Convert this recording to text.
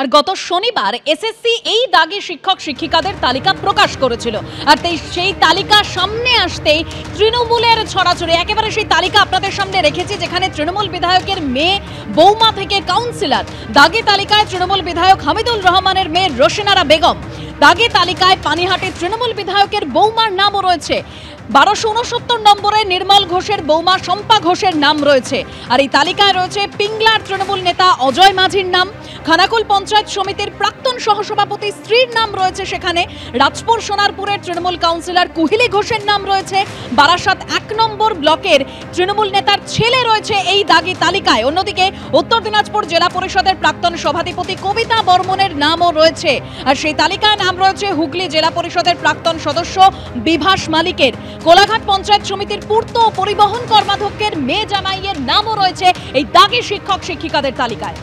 আর গত শনিবার এসএসসি এই দাগী শিক্ষক শিক্ষিকাদের তালিকা প্রকাশ করেছিল। আর সেই তালিকা সামনে আসতেই তৃণমূলের ছড়াছড়ি, একেবারে সেই তালিকা আপনাদের সামনে রেখেছি, যেখানে তৃণমূল বিধায়কের মেয়ে বৌমা থেকে কাউন্সিলর। দাগী তালিকায় তৃণমূল বিধায়ক হামিদুল রহমানের মেয়ে রোশনারা বেগম। দাগী তালিকায় পানিহাটি তৃণমূল বিধায়কের বৌমার নামও রয়েছে। 1269 নম্বরে নির্মল ঘোষের বৌমা শম্পা ঘোষের নাম রয়েছে। আর এই তালিকায় রয়েছে পিংলার তৃণমূল নেতা অজয় মাঝির নাম, খানাকুল পঞ্চায়েত সমিতির প্রাক্তন সহসভাপতি স্ত্রীর নাম রয়েছে সেখানে, রাজপুর সোনারপুরের তৃণমূল কাউন্সিলর কুহিলি ঘোষের নাম রয়েছে, বারাসাত 1 নম্বর ব্লকের তৃণমূল নেতার ছেলে রয়েছে এই দাগী তালিকায়। অন্যদিকে উত্তর দিনাজপুর জেলা পরিষদের প্রাক্তন সভাধিপতি কবিতা বর্মনের নামও রয়েছে। আর সেই তালিকায় নাম রয়েছে হুগলি জেলা পরিষদের প্রাক্তন সদস্য বিভাস মালিকের। কোলাঘাট পঞ্চায়েত সমিতির পূর্ত ও পরিবহন কর্মাধ্যক্ষের মেয়ে জামাইয়ের নামও রয়েছে এই দাগী শিক্ষক শিক্ষিকাদের তালিকায়।